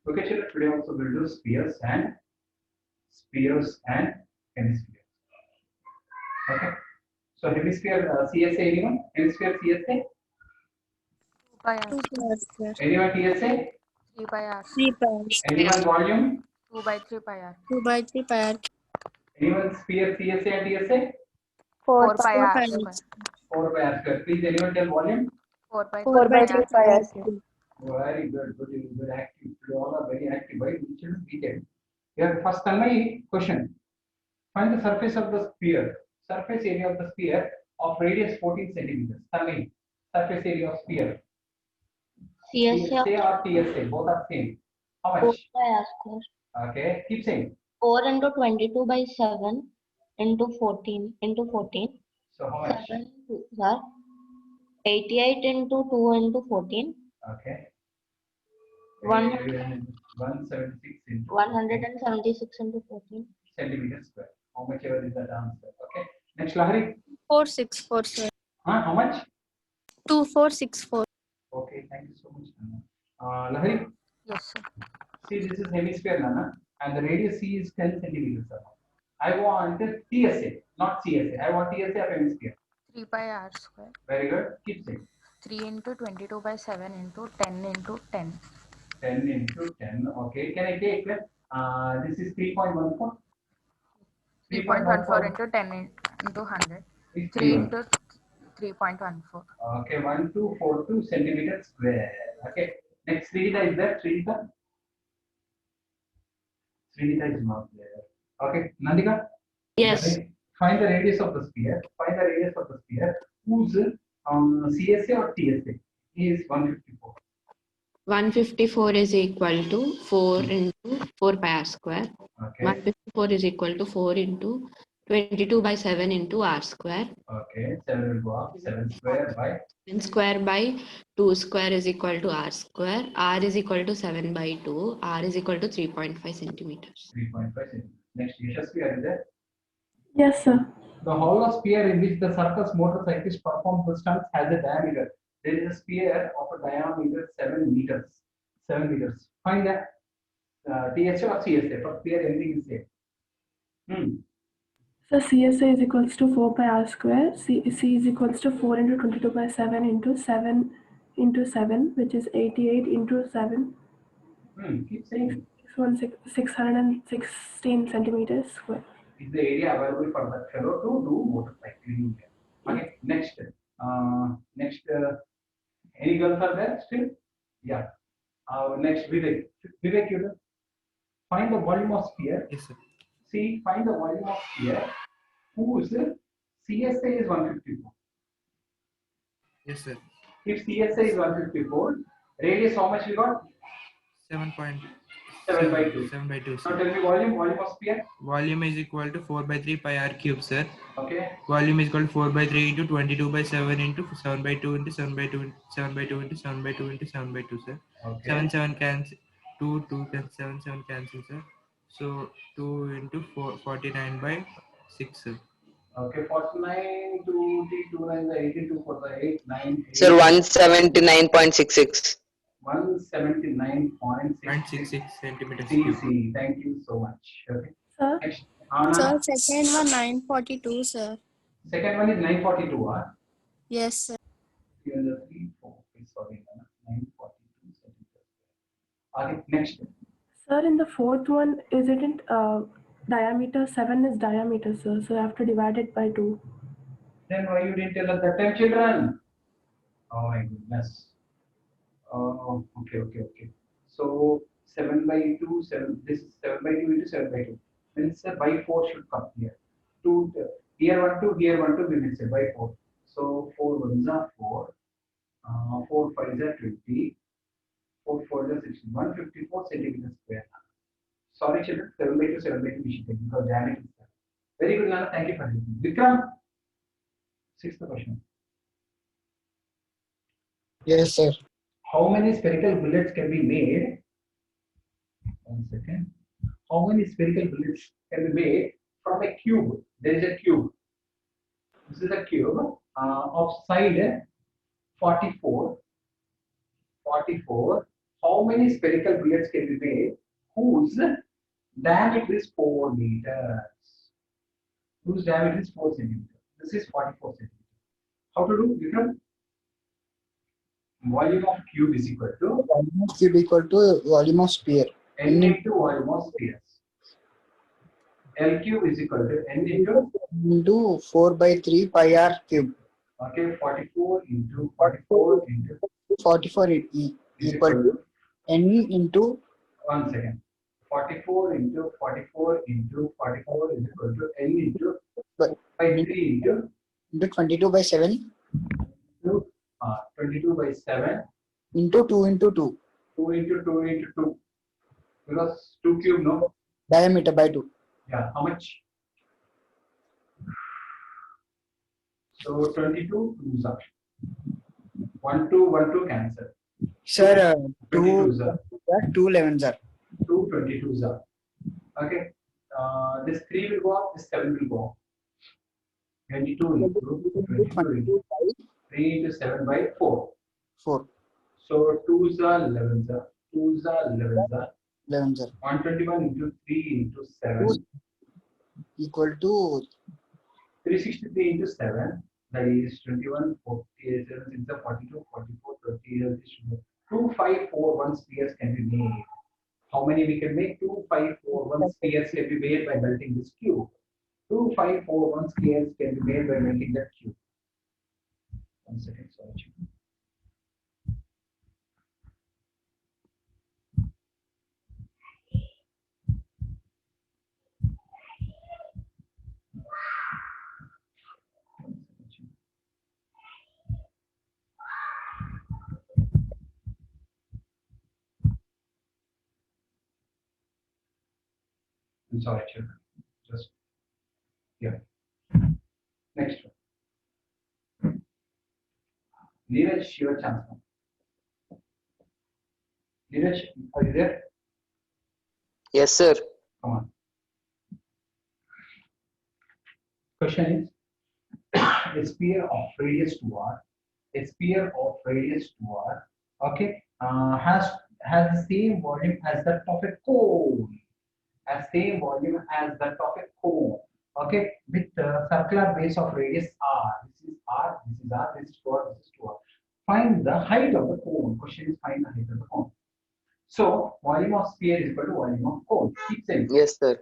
Okay, children, today also we'll do spheres and hemispheres. Okay. So hemisphere CSA anyone? Hemisphere CSA? 2 by r. 2 by r square. Anyone TSA? 3 by r. 3 by r square. Anyone volume? 2 by 3 by r. 2 by 3 by r. Anyone sphere CSA and TSA? 4 by 4 r by square. 4 by r square. Please anyone tell volume? 4 by 4 by 3 by r square. square. Very good. Good active. You all are very active. Right? Children, detail. Here first my question. Find the surface of the sphere. Surface area of the sphere of radius 14 centimeters. Tanvi, surface area of sphere. CSA CSA or TSA, both are same. How 4 much? by r square. Okay, keep saying. 4 into 22 by 7 into 14 into 14. So how much? 7 sir. 88 into 2 into 14. Okay. 100 176 into 176 into 14. centimeters square. How much ever is that answer? Okay. Next, Lahari. 464 sir. How much? 2464. Okay, thank you so much, Nana. Lahari, Yes, sir. see this is hemisphere, Nana, and the radius C is 10 centimeters. I want TSA, not CSA. I want TSA of hemisphere. 3 by r square. Very good. Keep saying. 3 into 22 by 7 into 10 into 10. 10 into 10. Okay. Can I take this is 3.14? 3.14 into 10 into 100. Is 3 into 3.14. Okay, 1242 centimeters square. Okay. Next, Sridhar is there. Sridhar? Sridhar is not there. Okay. Nandika? Yes. Find the radius of the sphere. Find the radius of the sphere. Whose CSA or TSA? He is 154. 154 is equal to 4 into 4 pi r square. Okay. 154 is equal to 4 into 22 by 7 into r square. Okay. 7 will go up. 7 square by 7 square by 2 square is equal to r square. R is equal to 7 by 2. R is equal to 3.5 centimeters. 3.5 centimeters. Next, Yashasvi, are you there? Yes sir. The hollow sphere in which the circus motorcyclist performs the stunts has a diameter. There is a sphere of a diameter 7 meters. 7 meters. Find that TSA or CSA. For sphere, anything is same. So CSA is equals to 4 pi r square. C is equals to 4 into 22 by 7 into 7, which is 88 into 7. Keep saying. 616 centimeters square. Is the area available for that fellow to do motorcycling? Okay. Next. Any girls are there still? Yeah. Next, Vivek. Vivek, you know, find the volume of sphere. Yes, sir. See, find the volume of sphere whose CSA is 154. Yes, sir. If CSA is 154, radius how much we got? 7 by 2. 7 by 2, Now sir. tell me volume of sphere. Volume is equal to 4 by 3 pi r cube, sir. Okay. Volume is equal to 4 by 3 into 22 by 7 into 7 by 2 into 7 by 2 7 by 2 into 7 by 2 into 7 by 2, sir. Okay. 7 cancel. 2 can 7 cancel, sir. So 2 into 49 by 6, sir. Okay, 49 to 29 the 82 for the 8 9 8. Sir, 179.66. 179.66 centimeters cube. cc. Thank you so much. Okay. Sir? Next, Anna. Sir, second one 942 sir. Second one is 942. Yes sir. Here the 3 4. Sorry, Anna. 942 centimeters. Okay. Next. Sir, in the fourth one, isn't diameter 7 is diameter, sir. So I have to divide it by 2. Then why you didn't tell us that time, children? Oh my goodness. Oh, okay. So 7 by 2, 7. This is 7 by 2 into 7 by 2. Means by 4 should come here. 2 here 1 2 here 1 2 we will say by 4. So 4 ones are 4. 4 5s are 20. 4 4s are 16. 154 centimeters square. Sorry, children. 7 by 2 7 by 2 we should take because diameter is there. Very good, Nana. Thank you for listening. Vikram. Sixth question. Yes, sir. How many spherical bullets can be made? 1 second. How many spherical bullets can be made from a cube? There is a cube. This is a cube of side 44. 44. how many spherical beards can be made whose diameter is 4 meters? Whose diameter is 4 centimeters? This is 44 centimeters. How to do, Vikram? Volume of cube is equal to Volume of cube equal to volume of sphere. n into volume of spheres. L cube is equal to n into 4 by 3 pi r cube. okay 44 into 44 into 44 is equal to n into 1 second. 44 into 44 into 44 is equal to n into by 3 into 22 by 7 22 by 7 into 2 into 2 2 into 2 into 2 because 2 cube no diameter by 2. yeah how much so 22 2s are 1 2 1 2 cancel Sir, 22s are 2 11s are. 2 22s are okay this 3 will go up this 7 will go up 22 into 22 into 3 into 7 by 4 4 so 2s are 11s are 2s are 11s are 11s are 121 into 3 into 7 equal to 363 into 7 that is 21 48 7 6 are 42 44 30 2541 spheres can be made. How many we can make? 2541 spheres can be made by melting this cube. 2541 spheres can be made by melting that cube. 1 second, sorry. I'm sorry, children. Just yeah. Next one. Neeraj, your chance now. Neeraj, are you there? Yes, sir. Come on. Question is a sphere of radius 2r. A sphere of radius 2r. Okay. Has the same volume as that of a cone. As same volume as that of a cone. Okay, with circular base of radius r. This is r. This is r. This is 2r. This is 2r. Find the height of the cone. Question is find the height of the cone. So volume of sphere is equal to volume of cone. Keep saying. Yes, sir.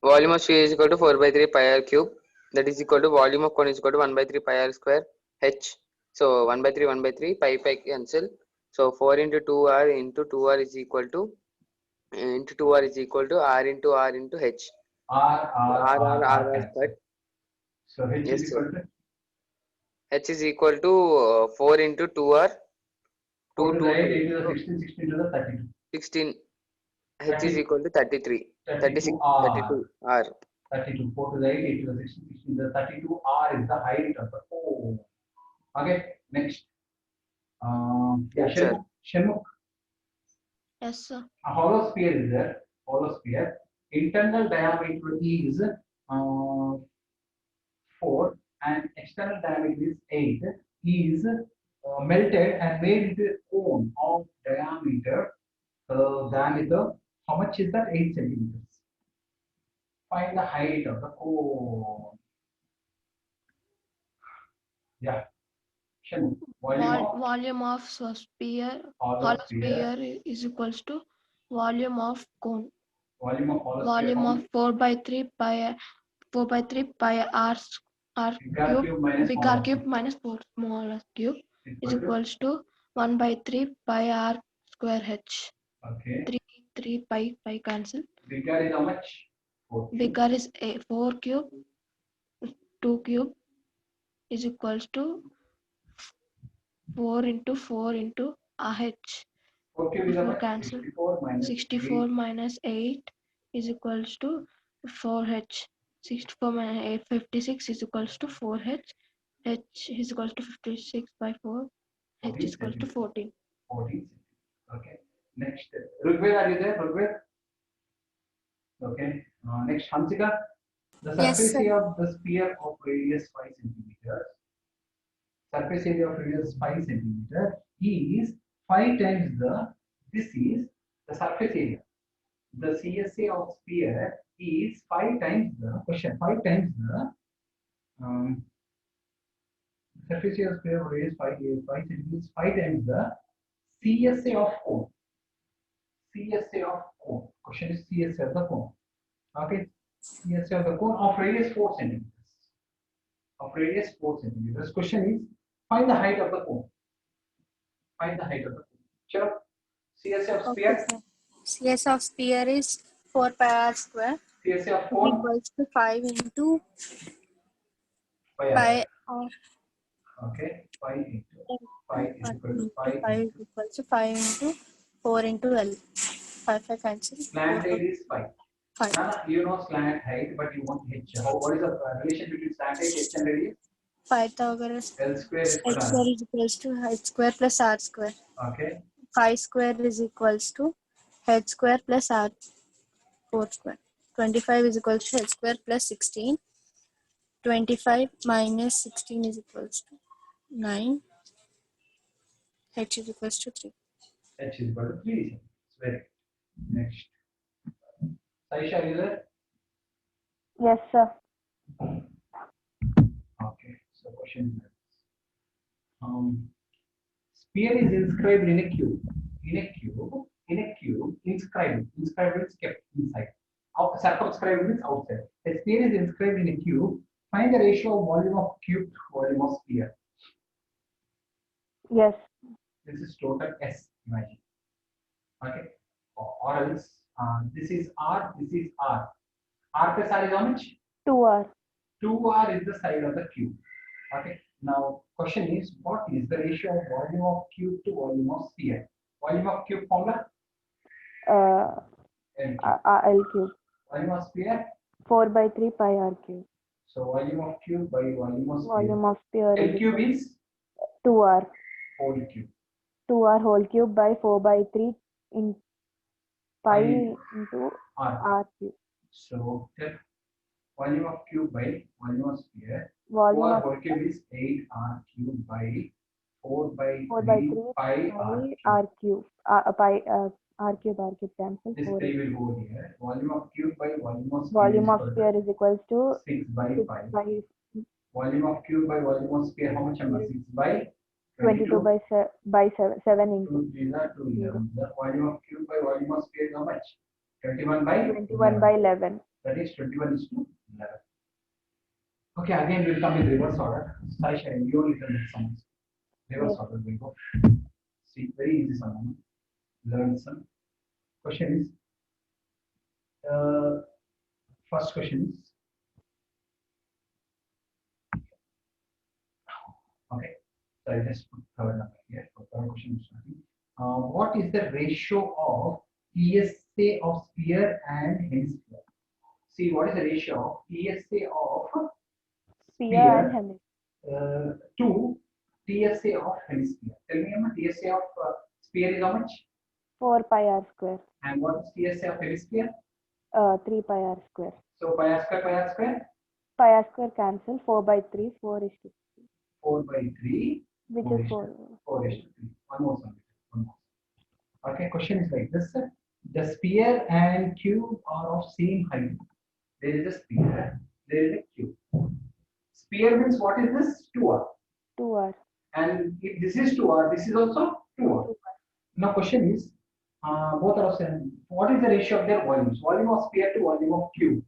Volume of sphere is equal to 4 by 3 pi r cube. That is equal to volume of cone is equal to 1 by 3 pi r square h. So 1 by 3 pi cancel. So 4 into 2r into 2r is equal to into 2r is equal to r into h. R cut. So h Yes, is equal to h is equal to 4 into 2r. 4 to the 8 into the 16, 16 to the 32. 16. H is equal to 33. 36. 32 r. 32. 4 to the 8, 8 to the 16, 16 to the 32 r is the height of the cone. Okay, next. Yeah, Yes, sir. Shanmukh. Yes, sir. A hollow sphere is there. Hollow sphere. Internal diameter is 4 and external diameter is 8. Is melted and made into a cone of diameter. Diameter. How much is that? 8 centimeters. Find the height of the cone. Yeah. Shanmukh. Volume of sphere, hollow sphere is equals to volume of cone. Volume of hollow Volume sphere. of 4 by 3 pi r cube, big R cube minus 4 small r cube is equals to 1 by 3 pi r square h. Okay. 3 pi cancel. Big R is how much? 4. Big R is 4 cube, 2 cube is equals to 4 into 4 into h. 4 cube is how much? Cancel. 64 minus 8 is equals to 4h. 64 minus 8, 56 is equals to 4h. H is equals to 56 by 4. H is equals to 14. 14. Okay. Next. Rugved, are you there? Rugved? Okay. Next, Hansika. The Yes, surface sir. area of the sphere of radius 5 centimeters. Surface area of radius 5 centimeters is 5 times the This is the surface area. The CSA of sphere is 5 times the question. 5 times the surface area of sphere radius 5 centimeters. 5 times the CSA of cone. CSA of cone. Question is CSA of the cone. Okay. CSA of the cone of radius 4 centimeters. Of radius 4 centimeters. Question is find the height of the cone. Find the height of the cone. Chalo. CSA of Okay, sphere. sir. CS of sphere is 4 pi r square CSA of is cone. equals to 5 into Pi pi r. r. Okay. 5 into 5 is equal to 5 5 is into equals to 5 into 4 into L. 5 cancel. slant height is 5. 5. Nana, you know slant height, but you want h. What is the relation between slant height, h, and radius? Pythagoras. L square is equal H to square R. is equals to h square plus r square. Okay. 5 square is equals to h square plus r 4 square. 25 is equals to h square plus 16. 25 minus 16 is equals to 9. H is equals to 3. H is equal to 3. It's very good. Next. Saisha, are you there? Yes, sir. Okay. So question is sphere is inscribed in a cube. Inscribed. Inscribed is kept inside. Circumscribed means outside. A sphere is inscribed in a cube. Find the ratio of volume of cube to volume of sphere. Yes. This is total S. Imagine. Okay. Or else this is R. This is R. R plus R is how much? 2r. 2R is the side of the cube. Okay. Now, question is, what is the ratio of volume of cube to volume of sphere? Volume of cube formula? L cube. Volume of sphere? 4 by 3 pi r cube. So, volume of cube by volume of sphere. Volume of sphere L cube is 2r. whole cube. 2r whole cube by 4 by 3 in pi Pi into R. r cube. So, tell volume of cube by volume of sphere. Volume 2R of whole cube is 8R cube by 4 by 4 by 3 3 pi pi r cube. Pi r cube cancel. This 4 3 will go here. Volume of cube by volume of sphere volume is of sphere is equals to 6 by 6 5. by Volume of cube by volume of sphere, how much number? 6 by 22 by 7 into 2 3 are 2 11. The volume of cube by volume of sphere is how much? 21 by 21 by 11. That is 21 is to 11. Okay, again we will come in reverse order. Saisha, you only can make sums. Reverse Yes. order we go. See, very easy sum. Learn some. Question is, first question is, okay. So I just put third number here. So third question is starting. What is the ratio of PSA of sphere and hemisphere? See, what is the ratio of PSA of Sphere and sphere hemisphere. to TSA of hemisphere? Tell me, Amma, TSA of sphere is how much? 4 pi r square. And what is TSA of hemisphere? 3 pi r square. So pi r square, pi r square? Pi r square cancel. 4 by 3. 4 is to 4 by 3. which 4 is is 4. to 4 is to 3. One more sum. One more. Okay, question is like this. The sphere and cube are of same height. There is a sphere, there is a cube. Sphere means what is this? 2r. 2r. And if this is 2r, this is also 2r. Now question is, both are of same. What is the ratio of their volumes? Volume of sphere to volume of cube.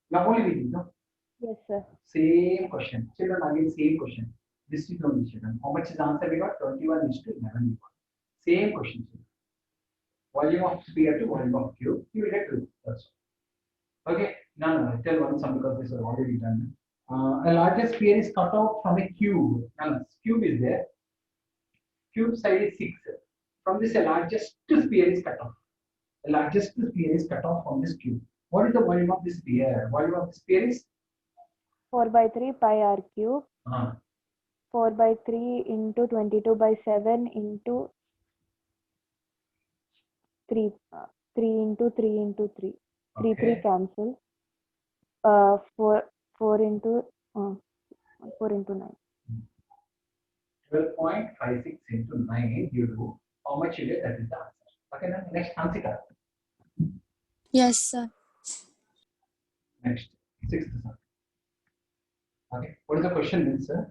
Now only we need, no? Yes, sir. Same question. Children, again same question. This is only children. How much is the answer we got? 21 is to 11 we got. Same question. Children. Volume of sphere to volume of cube. You will get 2. That's all. Okay. No. Tell one sum because this is already done. A larger sphere is cut out from a cube. No. Cube is there. Cube side is 6. From this, a largest sphere is cut off. The largest sphere is cut off from this cube. What is the volume of this sphere? Volume of the sphere is 4 by 3 pi r cube. 4 by 3 into 22 by 7 into 3. 3 into 3 into 3. 3 Okay. 3 cancel. 4 into 9. 12.56 into 9 you do. How much you get? That is the answer. Okay, now next Hansika. Yes, sir. Next, sixth sir. Okay, what is the question means, sir?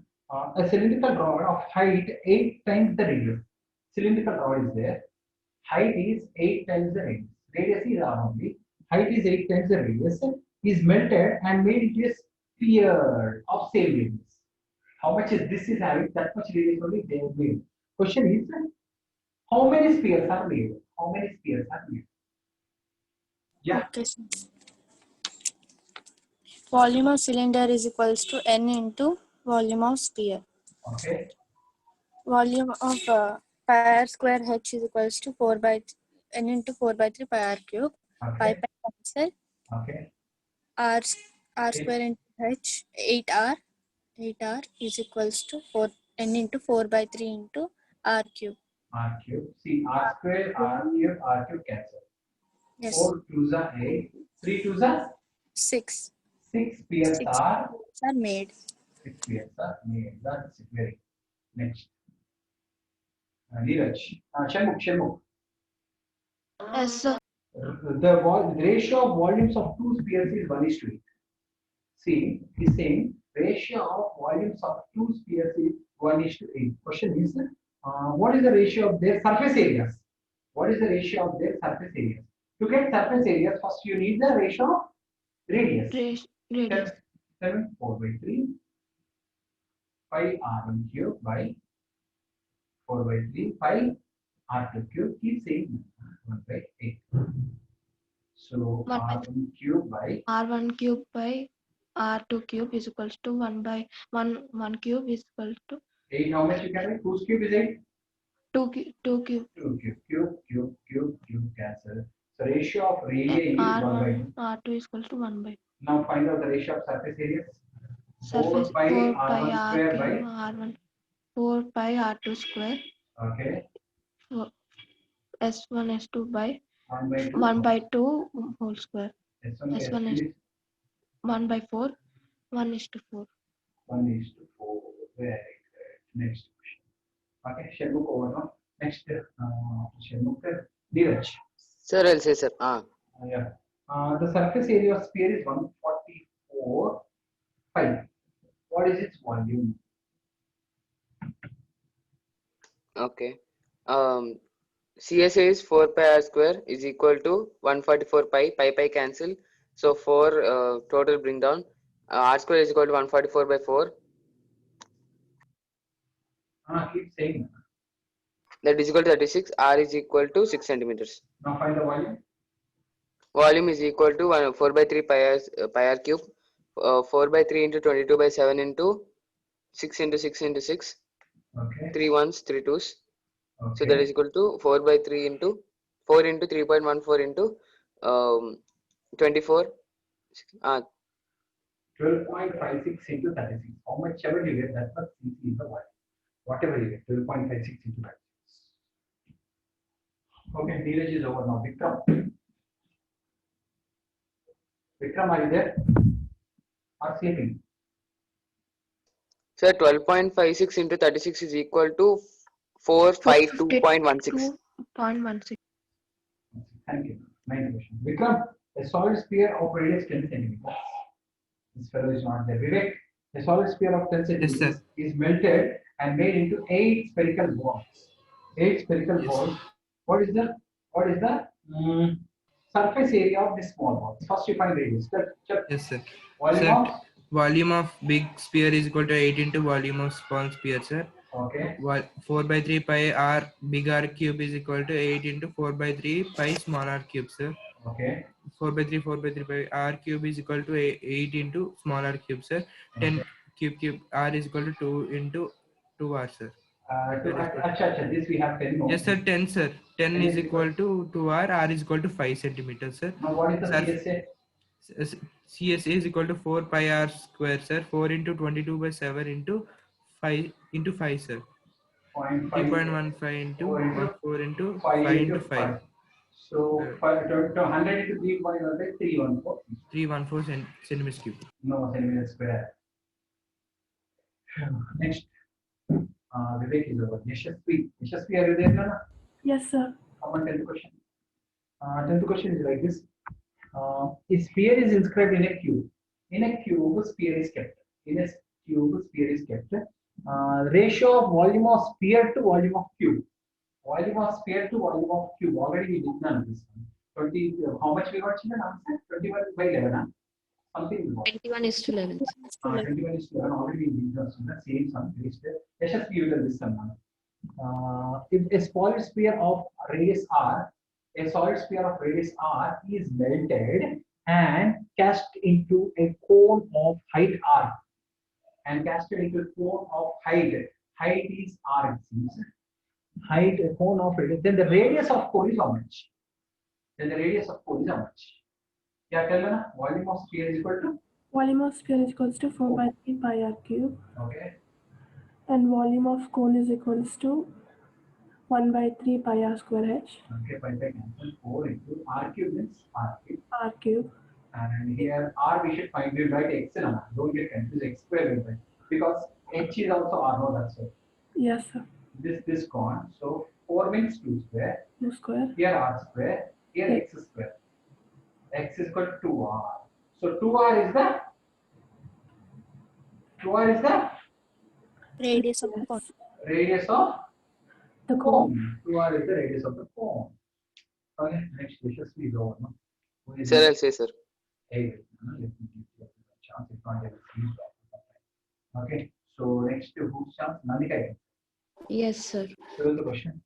A cylindrical rod of height 8 times the radius. Cylindrical rod is there. Height is 8 times the radius. Radius is R only. Height is 8 times the radius. Is melted and made into a sphere of same radius. How much is this is having, that much radius only they have made. Question is, how many spheres are made? How many spheres are made? Yeah. Okay, sir. Volume of cylinder is equals to n into volume of sphere. Okay. Volume of pi r square h is equals to 4 by n into 4 by 3 pi r cube. Pi Okay. cancel. Okay. R square into h 8r is equals to 4 n into 4 by 3 into r cube. R cube. See, R square, R cube cancel. Yes. 4 twos are 8. 3 twos are 6. 6 spheres 6 are are made. 6 spheres are made. That's very next. Neeraj. Shamukh. Yes, sir. The ratio of volumes of two spheres is 1:8. See, he's saying ratio of volumes of two spheres is 1:8. Question is, what is the ratio of their surface areas? What is the ratio of their surface areas? To get surface areas, first you need the ratio of radius. Radius. 7 4 by 3 pi r1 cube by 4 by 3 pi r2 cube. Keep saying 1 by 8. So 1 by r1 cube by R1 cube by R2 cube is equals to 1 by 1 cube is equal to 8. How much you can write? 2 cube is 8. 2 cube. 2 cube cancel. So ratio of radii is 1 by 2. R1 R2 is equal to 1 by Now find out the ratio of surface areas. surface 4 pi 4 pi r1 R square cube by R1 4 pi R2 square okay S1 S2 by 1 by 2 1 by 2 whole square. S1 S1 is is 1 by 4 1 is to 4. 1:4. Very good. Next question. Okay, Shamukh over now. Next, Shamukh, Neeraj. Sir, I'll say, sir. Yeah. The surface area of sphere is 144 pi. What is its volume? Okay. CSA is 4 pi r square is equal to 144 pi. Pi cancel. So 4 total bring down. R square is equal to 144 by 4. Keep saying. That is equal to 36. R is equal to 6 centimeters. Now find the volume. Volume is equal to 4 by 3 pi r cube. 4 by 3 into 22 by 7 into 6 into 6 into 6. Okay. 3 ones, 3 twos. Okay. So that is equal to 4 by 3 into 4 into 3.14 into 24. 12.56 into 36. How much ever you get, that's what CC is the volume. Whatever you get, 12.56 into 36. Okay, Neeraj is over now. Vikram. Vikram, are you there? Or sleeping? So 12.56 into 36 is equal to 452.16. 2.16. Thank you. Nice question. Vikram, a solid sphere of radius 10 centimeters. This fellow is not there. Vivek, a solid sphere of 10 centimeters sir. is melted and made into 8 spherical balls. 8 spherical balls. What is the surface area of this small ball? First you find radius. Check. Yes, sir. Volume Sir, of? volume of big sphere is equal to 8 into volume of small sphere, sir. Okay. 4 by 3 pi r big R cube is equal to 8 into 4 by 3 pi small r cube, sir. Okay. 4 by 3 pi r cube is equal to 8 into small r cube, sir. 10 cube r is equal to 2 into 2r, sir. This we have 10 more. Yes, sir. 10, sir. 10 is equal to 2r. R is equal to 5 centimeters, sir. Now what is the Sir, CSA? CSA is equal to 4 pi r square, sir. 4 into 22 by 7 into 5 into 5, sir. 3.15 into 14 into 5 into 5. So 100 into 3.15, 314. 314 centimeters cube. No centimeter square. Next, Vivek is over. Yashasvi, are you there, Nana? Yes, sir. Come on, 10th question. 10th question is like this. A sphere is inscribed in a cube. In a cube, sphere is kept. In a cube, sphere is kept. Ratio of volume of sphere to volume of cube. Volume of sphere to volume of cube. Already we did none of this one. 20. How much we got in the answer? 21 by 11. Huh? Something we got. 21 is to 11. 21 is 11. Already we did the same sum. Let's just give you this sum. If a solid sphere of radius r, a solid sphere of radius r is melted and cast into a cone of height r, and casted into a cone of height is r, it seems. Height, a cone of radius, then the radius of cone is how much? Then the radius of cone is how much? Yeah, tell me, volume of sphere is equal to? Volume of sphere is equals to 4 by 3 pi r cube. Okay. And volume of cone is equals to 1 by 3 pi r square h. Okay, pi cancel. 4 into r cube means r cube. R cube. And here r we should find, we'll write x in r. Don't get confused, x square will write. Because h is also r, no, that's it. Yes, sir. This gone. So 4 means 2 square. 2 square. Here r square. Here x square. X is equal to 2r. So 2r is the Radius of the cone. radius of The cone. 2r is the radius of the cone. Okay, next we go. No? Sir, I'll say, sir. Hey, let me give you a chance. If not, I will see you. Okay, so next whose chance? Nandika. Yes, sir. So the question.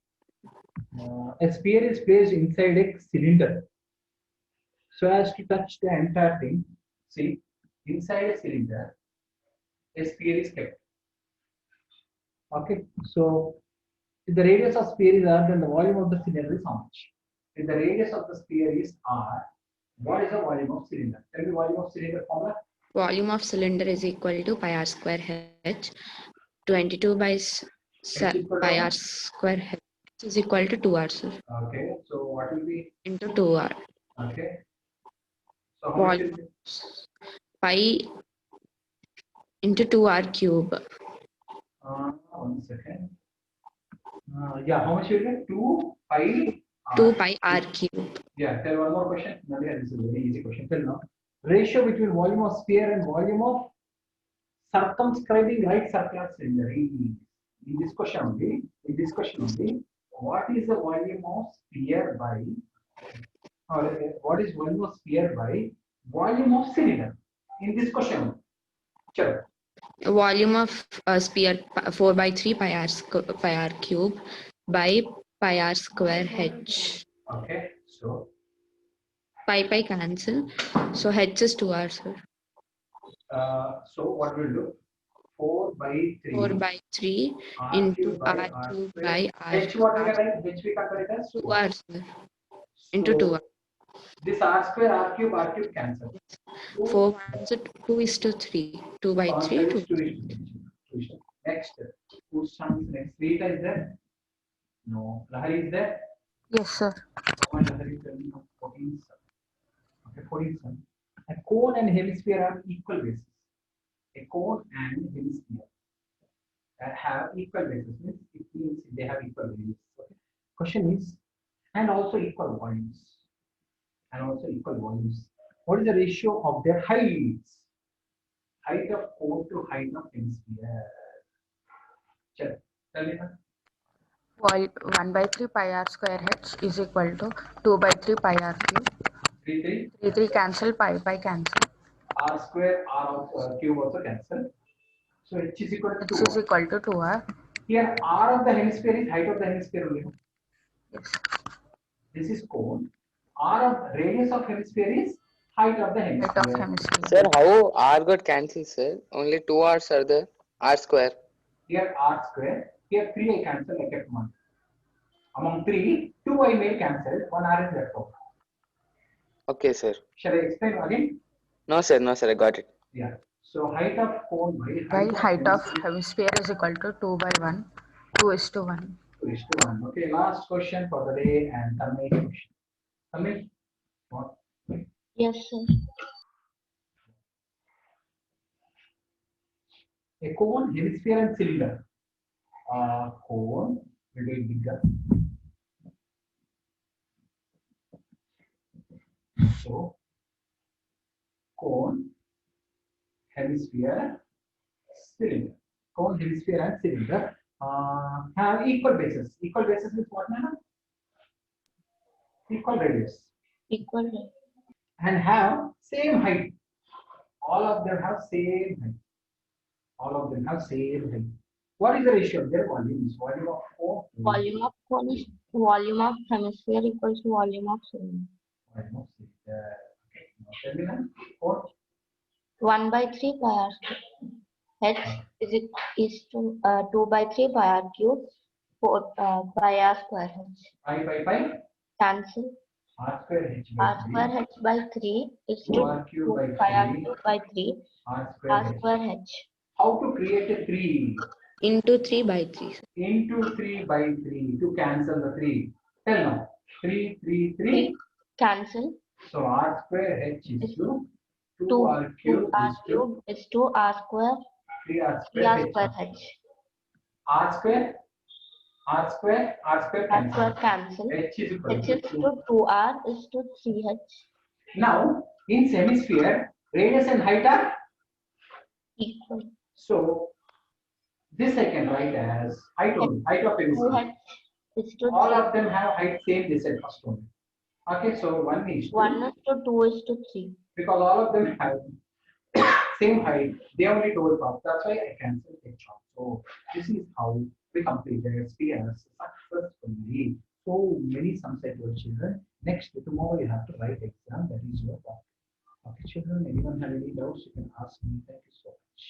A sphere is placed inside a cylinder so as to touch the entire thing. See, inside a cylinder, a sphere is kept. Okay, so if the radius of sphere is r, then the volume of the cylinder is how much? If the radius of the sphere is r, what is the volume of cylinder? Tell me volume of cylinder formula. Volume of cylinder is equal to pi r square h. 22 by pi r square h is equal to 2r, sir. Okay, so what will be? Into 2r. Okay. So how much Volume will be? pi into 2r cube. 1 second. Yeah, how much will be? 2 pi r. 2 pi r cube. Yeah, tell one more question. Nadia, this is a very easy question. Tell now. Ratio between volume of sphere and volume of circumscribing right circular cylinder. In this question only, what is the volume of sphere by, or what is volume of sphere by volume of cylinder? In this question, sure. Volume of sphere 4 by 3 pi r cube by pi r square h. Okay, so Pi cancel. So h is 2r, sir. So what will do? 4 by 3. 4 by 3 into r cube by r. H what we can write? H we can write as 2r, sir. Into 2r. This r square, r cube cancel. 4 1 2 is to 3. 2 by 3. 2. Next, whose chance next? Rita is there? No. Lahari is there? Yes, sir. Lahari is there? 14. Okay, 14. A cone and hemisphere are equal bases. A cone and hemisphere have equal bases. It means they have equal values. Okay. Question is, and also equal volumes. What is the ratio of their heights? Height of cone to height of hemisphere. Tell me. 1 by 3 pi r square h is equal to 2 by 3 pi r cube. 3 cancel, pi cancel. R square, r cube also cancel. So h is equal to 2. H is equal to 2r. Here r of the hemisphere is height of the hemisphere only. Yes. This is cone. R of radius of hemisphere is height of the hemisphere. Sir, how r got cancelled, sir? Only 2 r's are there. R square. Here r square. Here 3 I cancel, I kept 1. Among 3, 2 I made cancel, 1 r is left over. Okay, sir. Shall I explain again? No, sir, I got it. Yeah. So height of cone by height of hemisphere is equal to 2 by 1. 2 is to 1. 2 is to 1. Okay, last question for the day and Tanmay question. Tanmay, what? Yes, sir. A cone, hemisphere and cylinder. Cone will be bigger. So cone, hemisphere, cylinder. Cone, hemisphere, and cylinder have equal bases. Equal bases is what, Nana? Equal radius. Equal. And have same height. All of them have same height. All of them have same height. What is the ratio of their volumes? Volume of cone. Volume of cone is volume of hemisphere equals to volume of cylinder. Volume of cylinder. Okay. Now tell me now. Cone. 1 by 3 pi r square. H is to 2 by 3 pi r cube 4 pi r square h. Pi. Cancel. R square h R by 3. square h by 3 is to 2r cube by pi r 3. cube by 3 R r square h. square h. How to create a 3? Into 3 by 3. Into 3 by 3 to cancel the 3. Tell now. 3. Cancel. So R square h is to 2 2r cube r is to cube is to r square 3r 3 r square square h. h. R square R square cancel. h is equal H to is to 2r is to 3h. Now in hemisphere radius and height are Equal. so this I can write as height only, height of hemisphere. 2h is to All 3. of them have height same this and first only. Okay, so 1 is to 1 is to 2 is to 3. because all of them have same height, they only told path. That's why I cancelled h off. So this is how we completed SPS successfully. So many sums I told children. Next tomorrow you have to write exam. That is your part. Okay, children. Anyone have any doubts? You can ask me. Thank you so much.